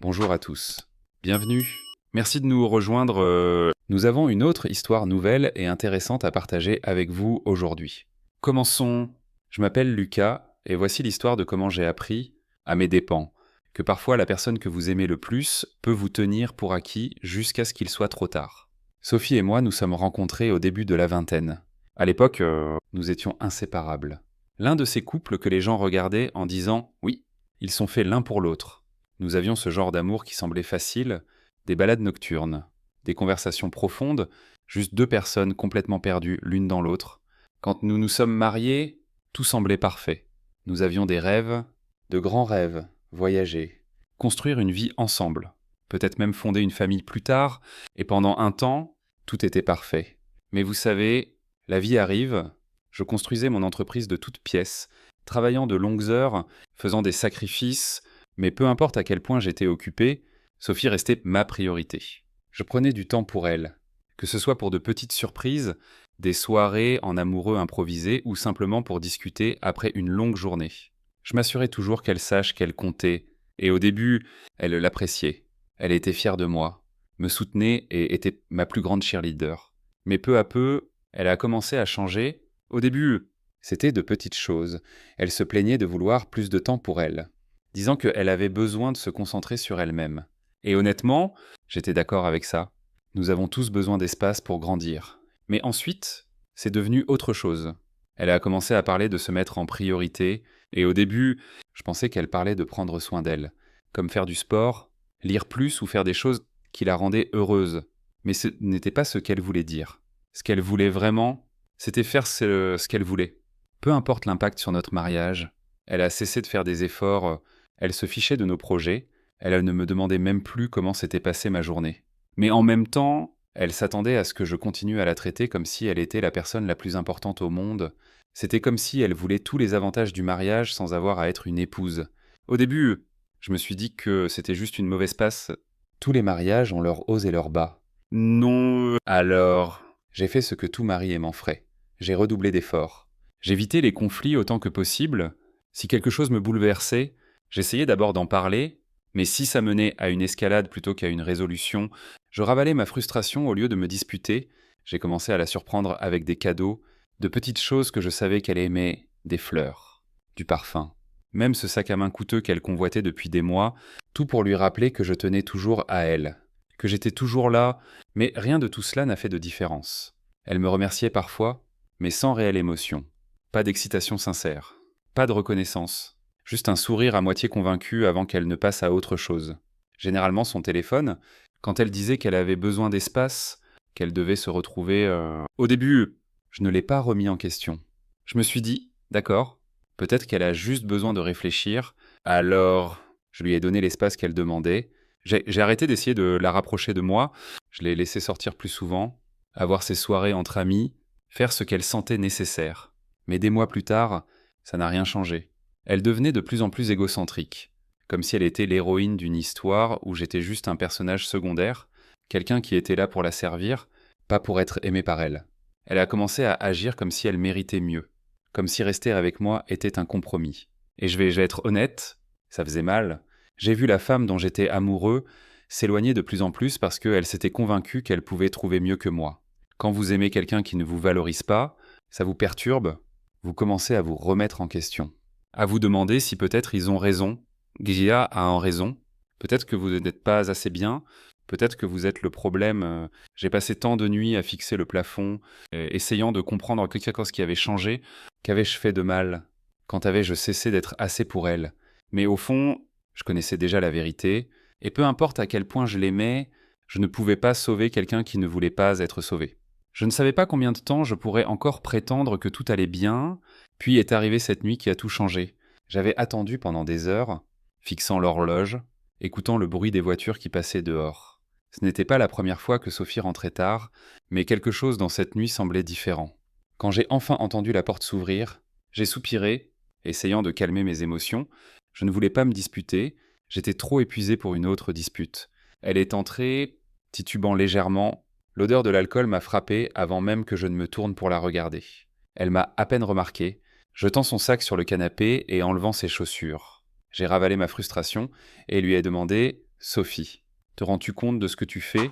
Bonjour à tous. Bienvenue. Merci de nous rejoindre. Nous avons une autre histoire nouvelle et intéressante à partager avec vous aujourd'hui. Commençons. Je m'appelle Lucas et voici l'histoire de comment j'ai appris, à mes dépens, que parfois la personne que vous aimez le plus peut vous tenir pour acquis jusqu'à ce qu'il soit trop tard. Sophie et moi nous sommes rencontrés au début de la vingtaine. À l'époque, nous étions inséparables. L'un de ces couples que les gens regardaient en disant « Oui, ils sont faits l'un pour l'autre ». Nous avions ce genre d'amour qui semblait facile, des balades nocturnes, des conversations profondes, juste deux personnes complètement perdues l'une dans l'autre. Quand nous nous sommes mariés, tout semblait parfait. Nous avions des rêves, de grands rêves, voyager, construire une vie ensemble, peut-être même fonder une famille plus tard, et pendant un temps, tout était parfait. Mais vous savez, la vie arrive, je construisais mon entreprise de toutes pièces, travaillant de longues heures, faisant des sacrifices, mais peu importe à quel point j'étais occupé, Sophie restait ma priorité. Je prenais du temps pour elle, que ce soit pour de petites surprises, des soirées en amoureux improvisés ou simplement pour discuter après une longue journée. Je m'assurais toujours qu'elle sache qu'elle comptait, et au début, elle l'appréciait. Elle était fière de moi, me soutenait et était ma plus grande cheerleader. Mais peu à peu, elle a commencé à changer. Au début, c'était de petites choses. Elle se plaignait de vouloir plus de temps pour elle, disant qu'elle avait besoin de se concentrer sur elle-même. Et honnêtement, j'étais d'accord avec ça. Nous avons tous besoin d'espace pour grandir. Mais ensuite, c'est devenu autre chose. Elle a commencé à parler de se mettre en priorité, et au début, je pensais qu'elle parlait de prendre soin d'elle, comme faire du sport, lire plus ou faire des choses qui la rendaient heureuse. Mais ce n'était pas ce qu'elle voulait dire. Ce qu'elle voulait vraiment, c'était faire ce qu'elle voulait. Peu importe l'impact sur notre mariage, elle a cessé de faire des efforts. Elle se fichait de nos projets, elle ne me demandait même plus comment s'était passée ma journée. Mais en même temps, elle s'attendait à ce que je continue à la traiter comme si elle était la personne la plus importante au monde. C'était comme si elle voulait tous les avantages du mariage sans avoir à être une épouse. Au début, je me suis dit que c'était juste une mauvaise passe. Tous les mariages ont leurs hauts et leurs bas. Non. Alors, j'ai fait ce que tout mari aimant ferait. J'ai redoublé d'efforts. J'évitais les conflits autant que possible. Si quelque chose me bouleversait, j'essayais d'abord d'en parler, mais si ça menait à une escalade plutôt qu'à une résolution, je ravalais ma frustration au lieu de me disputer. J'ai commencé à la surprendre avec des cadeaux, de petites choses que je savais qu'elle aimait, des fleurs, du parfum, même ce sac à main coûteux qu'elle convoitait depuis des mois, tout pour lui rappeler que je tenais toujours à elle, que j'étais toujours là, mais rien de tout cela n'a fait de différence. Elle me remerciait parfois, mais sans réelle émotion, pas d'excitation sincère, pas de reconnaissance. Juste un sourire à moitié convaincu avant qu'elle ne passe à autre chose. Généralement son téléphone, quand elle disait qu'elle avait besoin d'espace, qu'elle devait se retrouver... Au début, je ne l'ai pas remis en question. Je me suis dit, d'accord, peut-être qu'elle a juste besoin de réfléchir, alors je lui ai donné l'espace qu'elle demandait. J'ai arrêté d'essayer de la rapprocher de moi, je l'ai laissée sortir plus souvent, avoir ses soirées entre amis, faire ce qu'elle sentait nécessaire. Mais des mois plus tard, ça n'a rien changé. Elle devenait de plus en plus égocentrique, comme si elle était l'héroïne d'une histoire où j'étais juste un personnage secondaire, quelqu'un qui était là pour la servir, pas pour être aimé par elle. Elle a commencé à agir comme si elle méritait mieux, comme si rester avec moi était un compromis. Et je vais être honnête, ça faisait mal. J'ai vu la femme dont j'étais amoureux s'éloigner de plus en plus parce qu'elle s'était convaincue qu'elle pouvait trouver mieux que moi. Quand vous aimez quelqu'un qui ne vous valorise pas, ça vous perturbe, vous commencez à vous remettre en question. À vous demander si peut-être ils ont raison, Gia a en raison, peut-être que vous n'êtes pas assez bien, peut-être que vous êtes le problème. J'ai passé tant de nuits à fixer le plafond, essayant de comprendre quelque chose qui avait changé. Qu'avais-je fait de mal? Quand avais-je cessé d'être assez pour elle? Mais au fond, je connaissais déjà la vérité, et peu importe à quel point je l'aimais, je ne pouvais pas sauver quelqu'un qui ne voulait pas être sauvé. Je ne savais pas combien de temps je pourrais encore prétendre que tout allait bien, puis est arrivée cette nuit qui a tout changé. J'avais attendu pendant des heures, fixant l'horloge, écoutant le bruit des voitures qui passaient dehors. Ce n'était pas la première fois que Sophie rentrait tard, mais quelque chose dans cette nuit semblait différent. Quand j'ai enfin entendu la porte s'ouvrir, j'ai soupiré, essayant de calmer mes émotions. Je ne voulais pas me disputer, j'étais trop épuisé pour une autre dispute. Elle est entrée, titubant légèrement. L'odeur de l'alcool m'a frappé avant même que je ne me tourne pour la regarder. Elle m'a à peine remarqué, jetant son sac sur le canapé et enlevant ses chaussures. J'ai ravalé ma frustration et lui ai demandé Sophie, te rends-tu compte de ce que tu fais?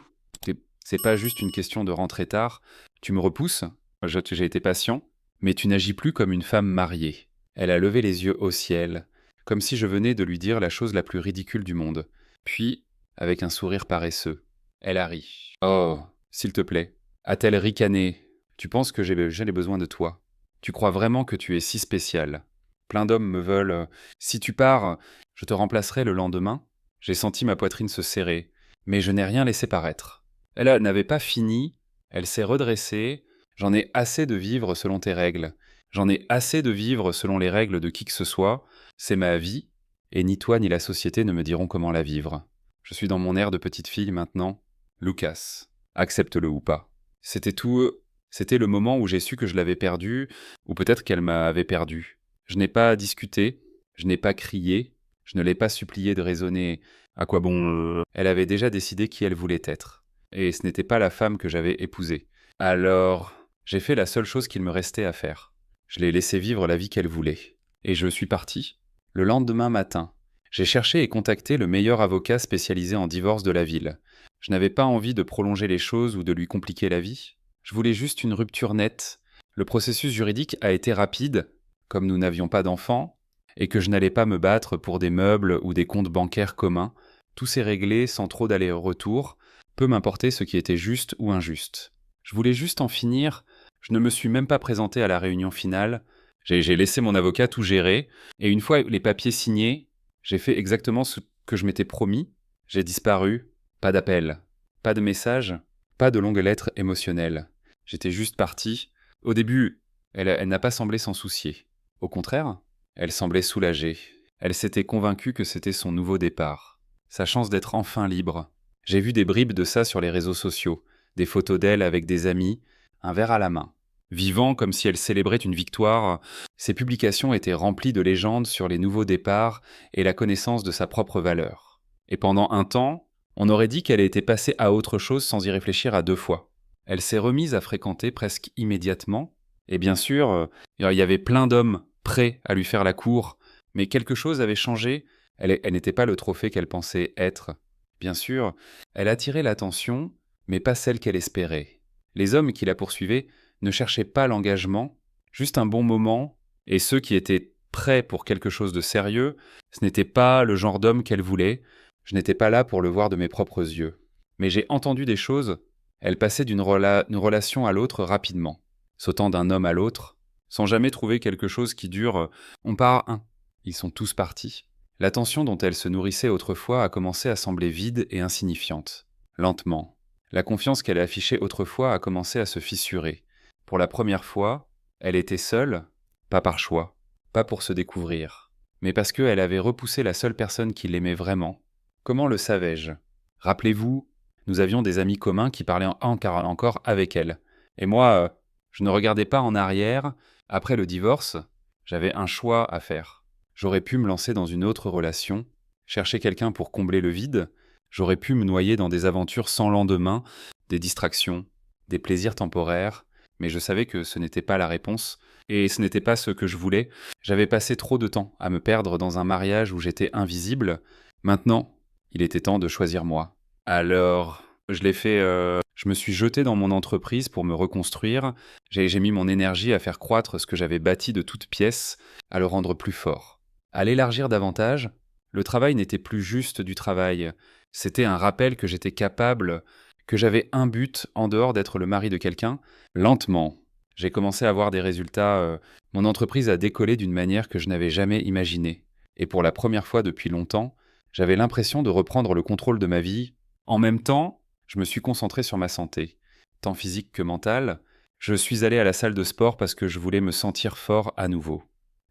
C'est pas juste une question de rentrer tard. Tu me repousses, j'ai été patient, mais tu n'agis plus comme une femme mariée. Elle a levé les yeux au ciel, comme si je venais de lui dire la chose la plus ridicule du monde. Puis, avec un sourire paresseux, elle a ri. Oh, s'il te plaît, a-t-elle ricané? Tu penses que j'ai les besoins de toi? Tu crois vraiment que tu es si spécial? Plein d'hommes me veulent. Si tu pars, je te remplacerai le lendemain. J'ai senti ma poitrine se serrer, mais je n'ai rien laissé paraître. Elle n'avait pas fini, elle s'est redressée. J'en ai assez de vivre selon tes règles. J'en ai assez de vivre selon les règles de qui que ce soit. C'est ma vie, et ni toi ni la société ne me diront comment la vivre. Je suis dans mon air de petite fille maintenant. Lucas, accepte-le ou pas. C'était tout. C'était le moment où j'ai su que je l'avais perdu, ou peut-être qu'elle m'avait perdu. Je n'ai pas discuté, je n'ai pas crié, je ne l'ai pas supplié de raisonner. À quoi bon? Elle avait déjà décidé qui elle voulait être. Et ce n'était pas la femme que j'avais épousée. Alors, j'ai fait la seule chose qu'il me restait à faire. Je l'ai laissé vivre la vie qu'elle voulait. Et je suis parti. Le lendemain matin, j'ai cherché et contacté le meilleur avocat spécialisé en divorce de la ville. Je n'avais pas envie de prolonger les choses ou de lui compliquer la vie. Je voulais juste une rupture nette. Le processus juridique a été rapide, comme nous n'avions pas d'enfants, et que je n'allais pas me battre pour des meubles ou des comptes bancaires communs. Tout s'est réglé sans trop d'aller-retour, peu m'importer ce qui était juste ou injuste. Je voulais juste en finir, je ne me suis même pas présenté à la réunion finale, j'ai laissé mon avocat tout gérer, et une fois les papiers signés, j'ai fait exactement ce que je m'étais promis. J'ai disparu, pas d'appel, pas de message, pas de longues lettres émotionnelles. J'étais juste parti. Au début, elle n'a pas semblé s'en soucier. Au contraire, elle semblait soulagée. Elle s'était convaincue que c'était son nouveau départ. Sa chance d'être enfin libre. J'ai vu des bribes de ça sur les réseaux sociaux, des photos d'elle avec des amis, un verre à la main. Vivant comme si elle célébrait une victoire, ses publications étaient remplies de légendes sur les nouveaux départs et la connaissance de sa propre valeur. Et pendant un temps, on aurait dit qu'elle était passée à autre chose sans y réfléchir à deux fois. Elle s'est remise à fréquenter presque immédiatement, et bien sûr, il y avait plein d'hommes prêts à lui faire la cour, mais quelque chose avait changé, elle n'était pas le trophée qu'elle pensait être. Bien sûr, elle attirait l'attention, mais pas celle qu'elle espérait. Les hommes qui la poursuivaient ne cherchaient pas l'engagement, juste un bon moment, et ceux qui étaient prêts pour quelque chose de sérieux, ce n'était pas le genre d'homme qu'elle voulait, je n'étais pas là pour le voir de mes propres yeux. Mais j'ai entendu des choses, elle passait d'une relation à l'autre rapidement, sautant d'un homme à l'autre, sans jamais trouver quelque chose qui dure. On part un. Ils sont tous partis. L'attention dont elle se nourrissait autrefois a commencé à sembler vide et insignifiante. Lentement. La confiance qu'elle affichait autrefois a commencé à se fissurer. Pour la première fois, elle était seule, pas par choix, pas pour se découvrir, mais parce qu'elle avait repoussé la seule personne qui l'aimait vraiment. Comment le savais-je? Rappelez-vous, nous avions des amis communs qui parlaient encore avec elle. Et moi, je ne regardais pas en arrière. Après le divorce, j'avais un choix à faire. J'aurais pu me lancer dans une autre relation, chercher quelqu'un pour combler le vide. J'aurais pu me noyer dans des aventures sans lendemain, des distractions, des plaisirs temporaires, mais je savais que ce n'était pas la réponse, et ce n'était pas ce que je voulais. J'avais passé trop de temps à me perdre dans un mariage où j'étais invisible. Maintenant, il était temps de choisir moi. Alors, je l'ai fait, je me suis jeté dans mon entreprise pour me reconstruire. J'ai mis mon énergie à faire croître ce que j'avais bâti de toutes pièces, à le rendre plus fort. À l'élargir davantage, le travail n'était plus juste du travail. C'était un rappel que j'étais capable, que j'avais un but en dehors d'être le mari de quelqu'un. Lentement, j'ai commencé à avoir des résultats. Mon entreprise a décollé d'une manière que je n'avais jamais imaginée. Et pour la première fois depuis longtemps, j'avais l'impression de reprendre le contrôle de ma vie. En même temps, je me suis concentré sur ma santé, tant physique que mentale. Je suis allé à la salle de sport parce que je voulais me sentir fort à nouveau.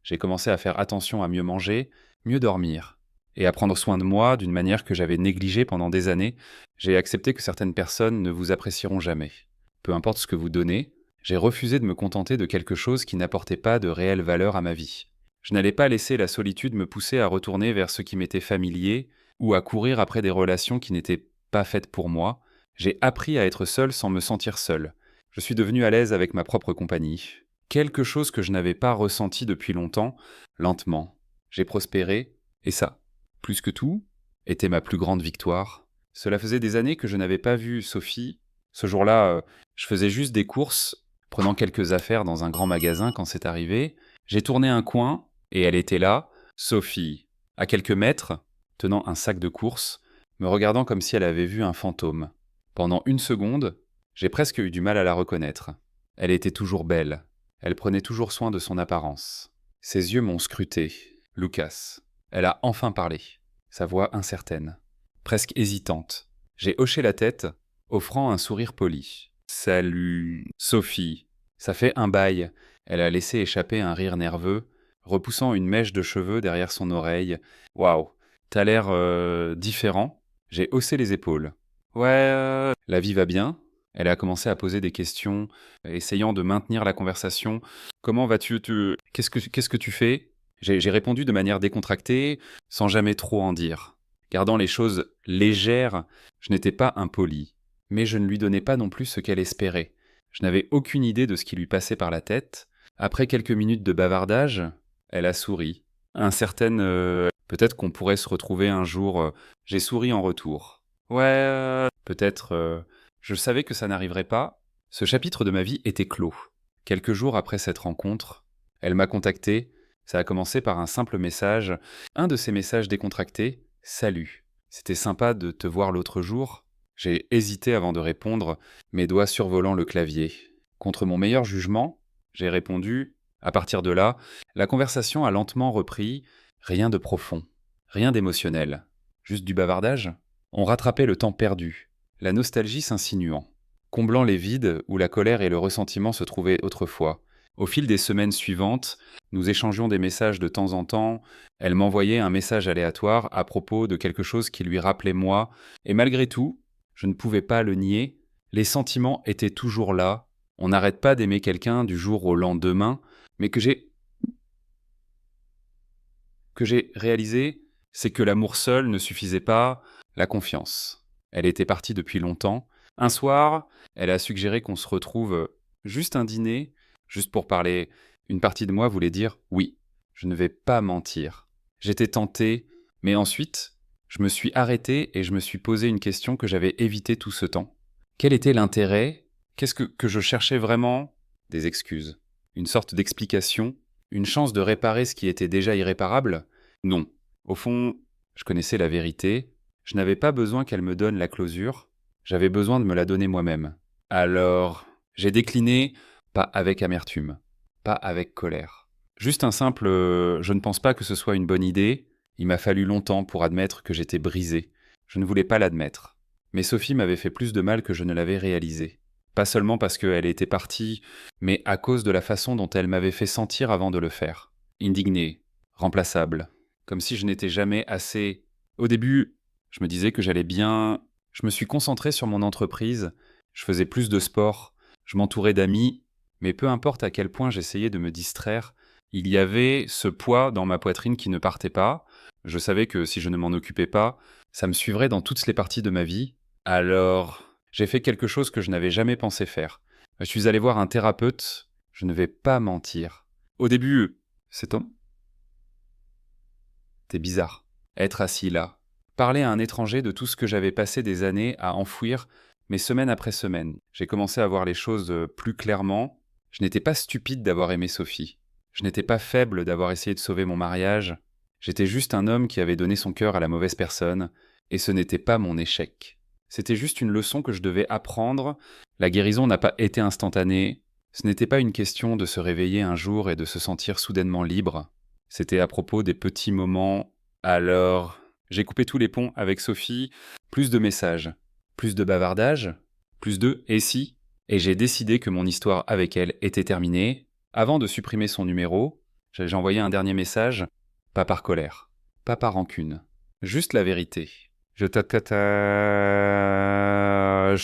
J'ai commencé à faire attention à mieux manger, mieux dormir, et à prendre soin de moi d'une manière que j'avais négligée pendant des années. J'ai accepté que certaines personnes ne vous apprécieront jamais. Peu importe ce que vous donnez, j'ai refusé de me contenter de quelque chose qui n'apportait pas de réelle valeur à ma vie. Je n'allais pas laisser la solitude me pousser à retourner vers ce qui m'était familier ou à courir après des relations qui n'étaient pas faites pour moi. J'ai appris à être seul sans me sentir seul. Je suis devenu à l'aise avec ma propre compagnie. Quelque chose que je n'avais pas ressenti depuis longtemps, lentement. J'ai prospéré, et ça, plus que tout, était ma plus grande victoire. Cela faisait des années que je n'avais pas vu Sophie. Ce jour-là, je faisais juste des courses, prenant quelques affaires dans un grand magasin quand c'est arrivé. J'ai tourné un coin, et elle était là, Sophie, à quelques mètres, tenant un sac de courses, me regardant comme si elle avait vu un fantôme. Pendant une seconde, j'ai presque eu du mal à la reconnaître. Elle était toujours belle. Elle prenait toujours soin de son apparence. Ses yeux m'ont scruté. Lucas. Elle a enfin parlé. Sa voix incertaine, presque hésitante. J'ai hoché la tête, offrant un sourire poli. Salut, Sophie. Ça fait un bail. Elle a laissé échapper un rire nerveux, repoussant une mèche de cheveux derrière son oreille. Waouh, t'as l'air différent. J'ai haussé les épaules. Ouais, la vie va bien? Elle a commencé à poser des questions, essayant de maintenir la conversation. Comment vas-tu? Qu'est-ce que tu fais? J'ai répondu de manière décontractée, sans jamais trop en dire. Gardant les choses légères, je n'étais pas impoli. Mais je ne lui donnais pas non plus ce qu'elle espérait. Je n'avais aucune idée de ce qui lui passait par la tête. Après quelques minutes de bavardage, elle a souri. Peut-être qu'on pourrait se retrouver un jour. J'ai souri en retour. Ouais, peut-être. Je savais que ça n'arriverait pas. Ce chapitre de ma vie était clos. Quelques jours après cette rencontre, elle m'a contacté. Ça a commencé par un simple message. Un de ces messages décontractés. Salut. C'était sympa de te voir l'autre jour. J'ai hésité avant de répondre, mes doigts survolant le clavier. Contre mon meilleur jugement, j'ai répondu. À partir de là, la conversation a lentement repris. Rien de profond, rien d'émotionnel. Juste du bavardage. On rattrapait le temps perdu, la nostalgie s'insinuant, comblant les vides où la colère et le ressentiment se trouvaient autrefois. Au fil des semaines suivantes, nous échangions des messages de temps en temps. Elle m'envoyait un message aléatoire à propos de quelque chose qui lui rappelait moi, et malgré tout, je ne pouvais pas le nier, les sentiments étaient toujours là. On n'arrête pas d'aimer quelqu'un du jour au lendemain, mais que j'ai réalisé, c'est que l'amour seul ne suffisait pas, la confiance. Elle était partie depuis longtemps. Un soir, elle a suggéré qu'on se retrouve juste un dîner, juste pour parler. Une partie de moi voulait dire oui, je ne vais pas mentir. J'étais tenté, mais ensuite, je me suis arrêté et je me suis posé une question que j'avais évitée tout ce temps. Quel était l'intérêt? Qu'est-ce que je cherchais vraiment? Des excuses. Une sorte d'explication? Une chance de réparer ce qui était déjà irréparable? Non. Au fond, je connaissais la vérité. Je n'avais pas besoin qu'elle me donne la closure. J'avais besoin de me la donner moi-même. Alors, j'ai décliné, pas avec amertume, pas avec colère. Juste un simple je ne pense pas que ce soit une bonne idée. Il m'a fallu longtemps pour admettre que j'étais brisé. Je ne voulais pas l'admettre. Mais Sophie m'avait fait plus de mal que je ne l'avais réalisé. Pas seulement parce qu'elle était partie, mais à cause de la façon dont elle m'avait fait sentir avant de le faire. Indigné, remplaçable, comme si je n'étais jamais assez... Au début, je me disais que j'allais bien... Je me suis concentré sur mon entreprise, je faisais plus de sport, je m'entourais d'amis, mais peu importe à quel point j'essayais de me distraire, il y avait ce poids dans ma poitrine qui ne partait pas. Je savais que si je ne m'en occupais pas, ça me suivrait dans toutes les parties de ma vie. Alors, j'ai fait quelque chose que je n'avais jamais pensé faire. Je suis allé voir un thérapeute, je ne vais pas mentir. Au début, c'était bizarre. Être assis là, parler à un étranger de tout ce que j'avais passé des années à enfouir, mais semaine après semaine. J'ai commencé à voir les choses plus clairement. Je n'étais pas stupide d'avoir aimé Sophie. Je n'étais pas faible d'avoir essayé de sauver mon mariage. J'étais juste un homme qui avait donné son cœur à la mauvaise personne, et ce n'était pas mon échec. C'était juste une leçon que je devais apprendre. La guérison n'a pas été instantanée. Ce n'était pas une question de se réveiller un jour et de se sentir soudainement libre. C'était à propos des petits moments. Alors, j'ai coupé tous les ponts avec Sophie. Plus de messages, plus de bavardage, plus de « et si ?» Et j'ai décidé que mon histoire avec elle était terminée. Avant de supprimer son numéro, j'ai envoyé un dernier message. Pas par colère, pas par rancune. Juste la vérité. Je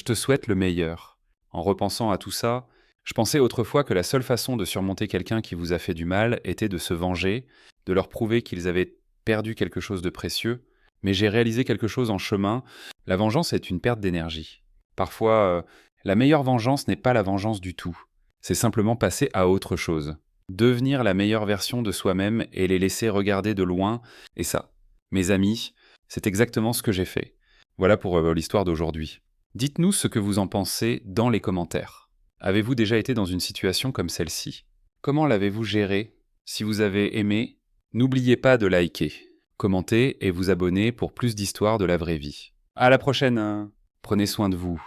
te souhaite le meilleur. En repensant à tout ça, je pensais autrefois que la seule façon de surmonter quelqu'un qui vous a fait du mal était de se venger, de leur prouver qu'ils avaient perdu quelque chose de précieux, mais j'ai réalisé quelque chose en chemin. La vengeance est une perte d'énergie. Parfois, la meilleure vengeance n'est pas la vengeance du tout. C'est simplement passer à autre chose. Devenir la meilleure version de soi-même et les laisser regarder de loin, et ça, mes amis, C'est exactement ce que j'ai fait. Voilà pour l'histoire d'aujourd'hui. Dites-nous ce que vous en pensez dans les commentaires. Avez-vous déjà été dans une situation comme celle-ci? Comment l'avez-vous gérée? Si vous avez aimé, n'oubliez pas de liker, commenter et vous abonner pour plus d'histoires de la vraie vie. À la prochaine! Prenez soin de vous.